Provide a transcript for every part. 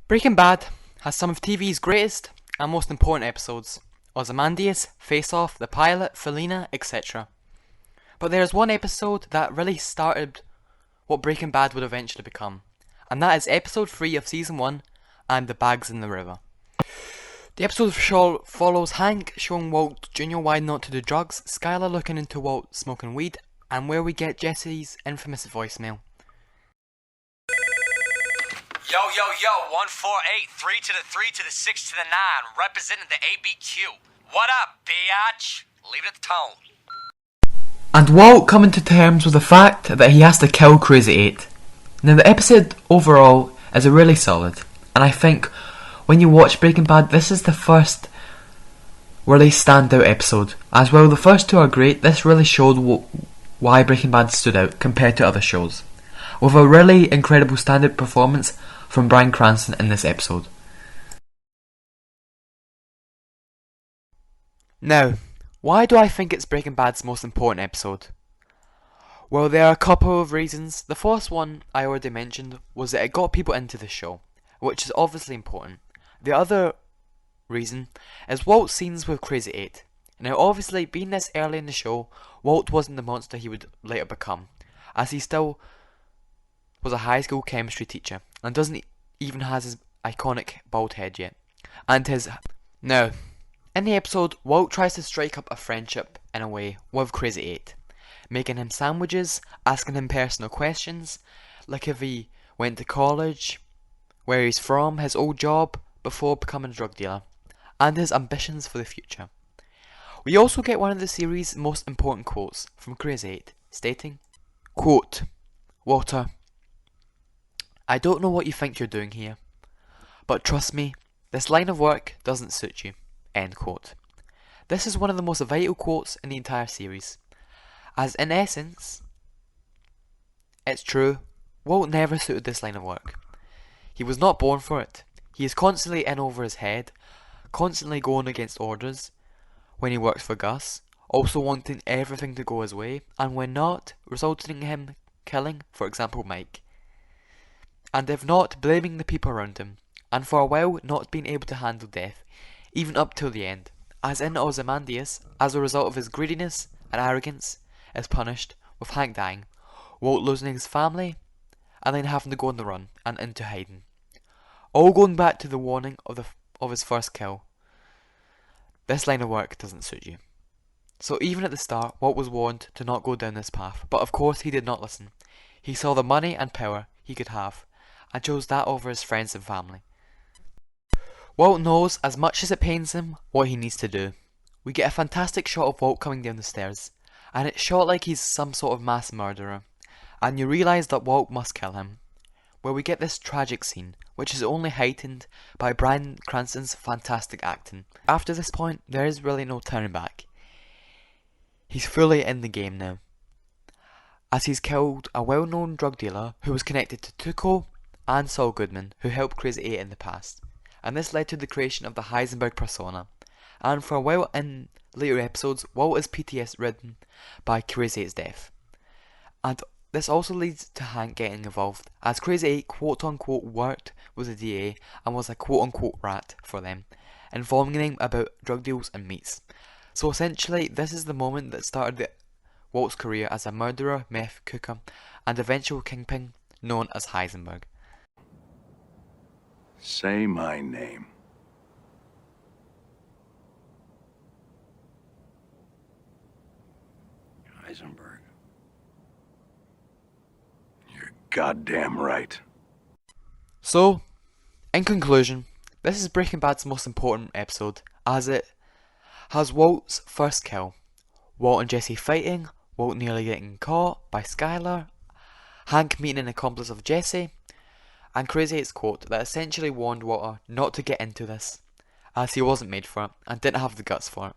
Breaking Bad has some of TV's greatest and most important episodes: Ozymandias, Face Off, The Pilot, Felina, etc. But there is one episode that really started what Breaking Bad would eventually become, and that is episode 3 of season 1, and The Bags in the River. The episode follows Hank showing Walt Jr. why not to do drugs, Skylar looking into Walt smoking weed, and where we get Jesse's infamous voicemail. Yo, 148, 3 to the 3 to the 6 to the 9, representing the ABQ. What up, biatch? Leave it at the tone. And Walt coming to terms with the fact that he has to kill Krazy 8. Now the episode overall is a really solid, and I think when you watch Breaking Bad, this is the first really standout episode. As well, the first two are great. This really showed why Breaking Bad stood out compared to other shows, with a really incredible standout performance from Bryan Cranston in this episode. Now, why do I think it's Breaking Bad's most important episode? Well, there are a couple of reasons. The first one I already mentioned was that it got people into the show, which is obviously important. The other reason is Walt's scenes with Krazy 8. Now obviously, being this early in the show, Walt wasn't the monster he would later become, as he still was a high school chemistry teacher, and doesn't even has his iconic bald head yet. Now, in the episode, Walt tries to strike up a friendship, in a way, with Krazy 8, making him sandwiches, asking him personal questions, like if he went to college, where he's from, his old job before becoming a drug dealer, and his ambitions for the future. We also get one of the series' most important quotes from Krazy 8, stating, quote, "Walter, I don't know what you think you're doing here, but trust me, this line of work doesn't suit you." End quote. This is one of the most vital quotes in the entire series, as in essence, it's true, Walt never suited this line of work. He was not born for it. He is constantly in over his head, constantly going against orders when he works for Gus, also wanting everything to go his way, and when not, resulting in him killing, for example, Mike. And if not, blaming the people around him, and for a while not being able to handle death, even up till the end, as in Ozymandias, as a result of his greediness and arrogance, is punished with Hank dying, Walt losing his family, and then having to go on the run and into hiding. All going back to the warning of his first kill. This line of work doesn't suit you. So even at the start, Walt was warned to not go down this path, but of course he did not listen. He saw the money and power he could have, and chose that over his friends and family. Walt knows, as much as it pains him, what he needs to do. We get a fantastic shot of Walt coming down the stairs, and it's shot like he's some sort of mass murderer, and you realise that Walt must kill him, where we get this tragic scene, which is only heightened by Bryan Cranston's fantastic acting. After this point, there is really no turning back. He's fully in the game now, as he's killed a well-known drug dealer who was connected to Tuco and Saul Goodman, who helped Krazy 8 in the past, and this led to the creation of the Heisenberg persona. And for a while in later episodes, Walt is PTSD ridden by Krazy 8's death, and this also leads to Hank getting involved, as Krazy 8 quote-unquote worked with the DA and was a quote-unquote rat for them, informing them about drug deals and meats. So essentially, this is the moment that started Walt's career as a murderer, meth cooker, and eventual kingpin known as Heisenberg. Say my name. Heisenberg. You're goddamn right. So, in conclusion, this is Breaking Bad's most important episode, as it has Walt's first kill, Walt and Jesse fighting, Walt nearly getting caught by Skylar, Hank meeting an accomplice of Jesse, and Krazy 8's quote that essentially warned Walter not to get into this, as he wasn't made for it and didn't have the guts for it,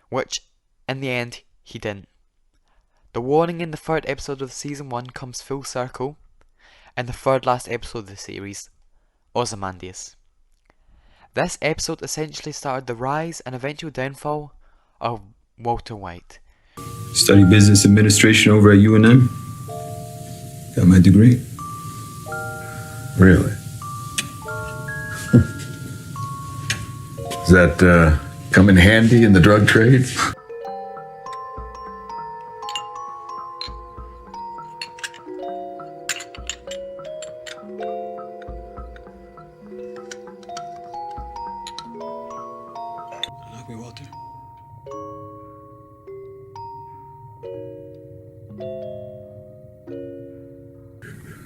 which in the end he didn't. The warning in the third episode of season 1 comes full circle in the third last episode of the series, Ozymandias. This episode essentially started the rise and eventual downfall of Walter White. Study business administration over at UNM. Got my degree. Really? Does that come in handy in the drug trade? Look me, Walter.